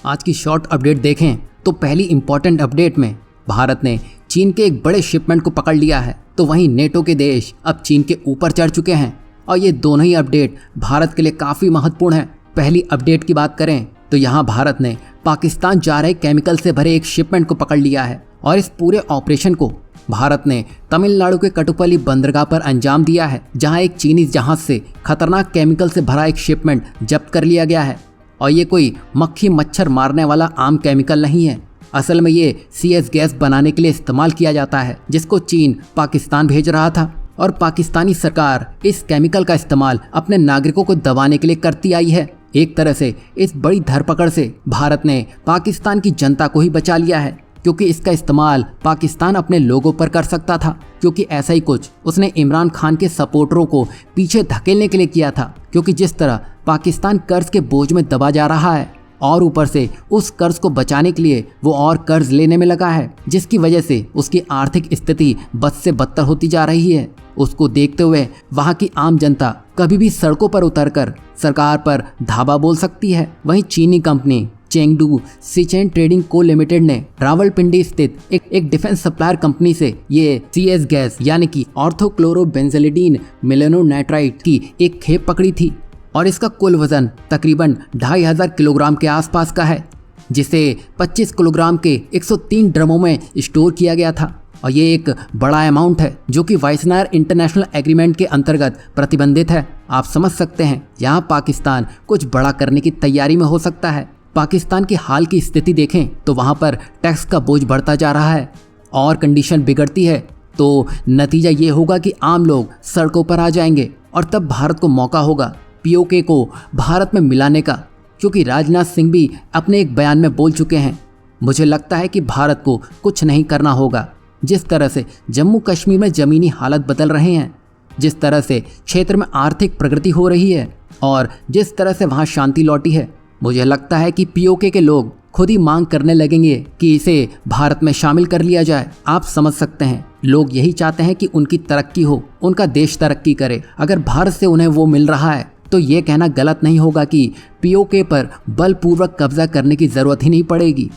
आज की short update देखें तो पहली इंपॉर्टेंट अपडेट में भारत ने चीन के एक बड़े शिपमेंट को पकड़ लिया है, तो वहीं नेटो के देश अब चीन के ऊपर चढ़ चुके हैं और ये दोनों ही अपडेट भारत के लिए काफ़ी महत्वपूर्ण है। पहली अपडेट की बात करें तो यहाँ भारत ने पाकिस्तान जा रहे केमिकल से भरे एक शिपमेंट को पकड़ लिया है और इस पूरे ऑपरेशन को भारत ने तमिलनाडु के कटुपल्ली बंदरगाह पर अंजाम दिया है, जहां एक चीनी जहाज से खतरनाक केमिकल से भरा एक शिपमेंट जब्त कर लिया गया है। और ये कोई मक्खी मच्छर मारने वाला आम केमिकल नहीं है, असल में ये CS गैस बनाने के लिए इस्तेमाल किया जाता है, जिसको चीन पाकिस्तान भेज रहा था। और पाकिस्तानी सरकार इस केमिकल का इस्तेमाल अपने नागरिकों को दबाने के लिए करती आई है। एक तरह से इस बड़ी धरपकड़ से भारत ने पाकिस्तान की जनता को ही बचा लिया है, क्योंकि इसका इस्तेमाल पाकिस्तान अपने लोगों पर कर सकता था, क्योंकि ऐसा ही कुछ उसने इमरान खान के सपोर्टरों को पीछे धकेलने के लिए किया था। क्योंकि जिस तरह पाकिस्तान कर्ज के बोझ में दबा जा रहा है और ऊपर से उस कर्ज को बचाने के लिए वो और कर्ज लेने में लगा है, जिसकी वजह से उसकी आर्थिक स्थिति बद से बदतर होती जा रही है। उसको देखते हुए वहाँ की आम जनता कभी भी सड़कों पर उतरकर सरकार पर धावा बोल सकती है। वहीं चीनी कंपनी चेंगडू सिचेन ट्रेडिंग को लिमिटेड ने रावलपिंडी स्थित एक डिफेंस सप्लायर कंपनी से ये CS गैस यानी कि ऑर्थोक्लोरोबेंजोलिडीन मेलेनोनाइट्राइट की एक खेप पकड़ी थी और इसका कुल वजन तकरीबन 2500 किलोग्राम के आसपास का है, जिसे 25 किलोग्राम के 103 ड्रमों में स्टोर किया गया था। और ये एक बड़ा अमाउंट है जो कि वाइसनायर इंटरनेशनल एग्रीमेंट के अंतर्गत प्रतिबंधित है। आप समझ सकते हैं यहाँ पाकिस्तान कुछ बड़ा करने की तैयारी में हो सकता है। पाकिस्तान की हाल की स्थिति देखें तो वहाँ पर टैक्स का बोझ बढ़ता जा रहा है और कंडीशन बिगड़ती है तो नतीजा ये होगा कि आम लोग सड़कों पर आ जाएंगे और तब भारत को मौका होगा POK को भारत में मिलाने का, क्योंकि राजनाथ सिंह भी अपने एक बयान में बोल चुके हैं। मुझे लगता है कि भारत को कुछ नहीं करना होगा। जिस तरह से जम्मू कश्मीर में ज़मीनी हालत बदल रहे हैं, जिस तरह से क्षेत्र में आर्थिक प्रगति हो रही है और जिस तरह से वहाँ शांति लौटी है, मुझे लगता है कि POK के लोग खुद ही मांग करने लगेंगे कि इसे भारत में शामिल कर लिया जाए। आप समझ सकते हैं, लोग यही चाहते हैं कि उनकी तरक्की हो, उनका देश तरक्की करे। अगर भारत से उन्हें वो मिल रहा है तो ये कहना गलत नहीं होगा कि POK पर बलपूर्वक कब्जा करने की ज़रूरत ही नहीं पड़ेगी।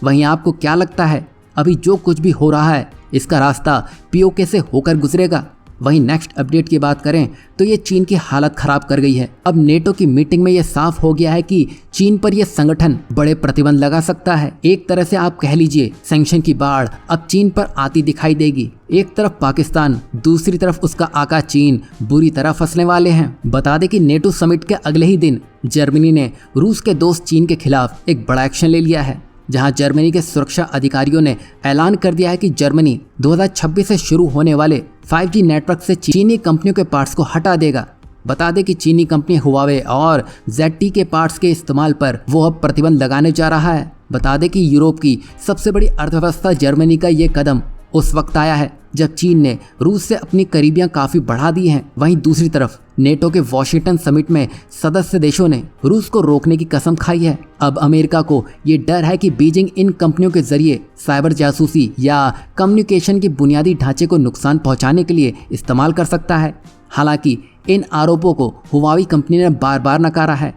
वहीं आपको क्या लगता है, अभी जो कुछ भी हो रहा है इसका रास्ता POK से होकर गुजरेगा? वहीं नेक्स्ट अपडेट की बात करें तो ये चीन की हालत खराब कर गई है। अब नेटो की मीटिंग में ये साफ हो गया है कि चीन पर यह संगठन बड़े प्रतिबंध लगा सकता है। एक तरह से आप कह लीजिए सैंक्शन की बाढ़ अब चीन पर आती दिखाई देगी। एक तरफ पाकिस्तान, दूसरी तरफ उसका आका चीन बुरी तरह फंसने वाले हैं। बता दें कि नेटो समिट के अगले ही दिन जर्मनी ने रूस के दोस्त चीन के खिलाफ एक बड़ा एक्शन ले लिया है, जहां जर्मनी के सुरक्षा अधिकारियों ने ऐलान कर दिया है कि जर्मनी 2026 से शुरू होने वाले 5G नेटवर्क से चीनी कंपनियों के पार्ट्स को हटा देगा। बता दें कि चीनी कंपनी हुआवे और ZTE के पार्ट्स के इस्तेमाल पर वो अब प्रतिबंध लगाने जा रहा है। बता दें कि यूरोप की सबसे बड़ी अर्थव्यवस्था जर्मनी का ये कदम उस वक्त आया है जब चीन ने रूस से अपनी करीबियां काफ़ी बढ़ा दी हैं। वहीं दूसरी तरफ नेटो के वॉशिंगटन समिट में सदस्य देशों ने रूस को रोकने की कसम खाई है। अब अमेरिका को ये डर है कि बीजिंग इन कंपनियों के जरिए साइबर जासूसी या कम्युनिकेशन के बुनियादी ढांचे को नुकसान पहुंचाने के लिए इस्तेमाल कर सकता है। हालांकि इन आरोपों को हुआवी कंपनी ने बार बार नकारा है।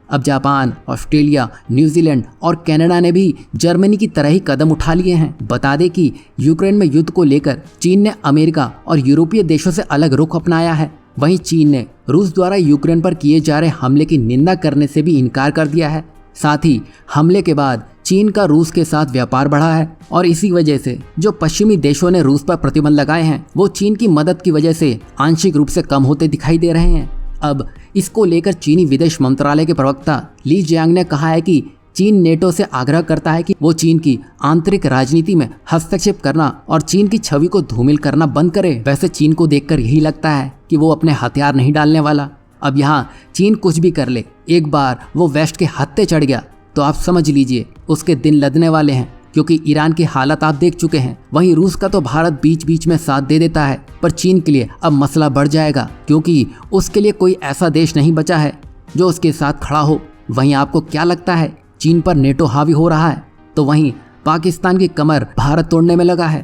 अब जापान, ऑस्ट्रेलिया, न्यूजीलैंड और कनाडा ने भी जर्मनी की तरह ही कदम उठा लिए हैं। बता दें कि यूक्रेन में युद्ध को लेकर चीन ने अमेरिका और यूरोपीय देशों से अलग रुख अपनाया है। वहीं चीन ने रूस द्वारा यूक्रेन पर किए जा रहे हमले की निंदा करने से भी इनकार कर दिया है। साथ ही हमले के बाद चीन का रूस के साथ व्यापार बढ़ा है और इसी वजह से जो पश्चिमी देशों ने रूस पर प्रतिबंध लगाए हैं वो चीन की मदद की वजह से आंशिक रूप से कम होते दिखाई दे रहे हैं। अब इसको लेकर चीनी विदेश मंत्रालय के प्रवक्ता ली जियांग ने कहा है कि चीन नेटो से आग्रह करता है कि वो चीन की आंतरिक राजनीति में हस्तक्षेप करना और चीन की छवि को धूमिल करना बंद करे। वैसे चीन को देखकर यही लगता है कि वो अपने हथियार नहीं डालने वाला। अब यहाँ चीन कुछ भी कर ले, एक बार वो वेस्ट के हत्थे चढ़ गया तो आप समझ लीजिए उसके दिन लदने वाले हैं, क्योंकि ईरान की हालत आप देख चुके हैं। वहीं रूस का तो भारत बीच बीच में साथ दे देता है, पर चीन के लिए अब मसला बढ़ जाएगा, क्योंकि उसके लिए कोई ऐसा देश नहीं बचा है जो उसके साथ खड़ा हो। वहीं आपको क्या लगता है, चीन पर नेटो हावी हो रहा है तो वहीं पाकिस्तान की कमर भारत तोड़ने में लगा है?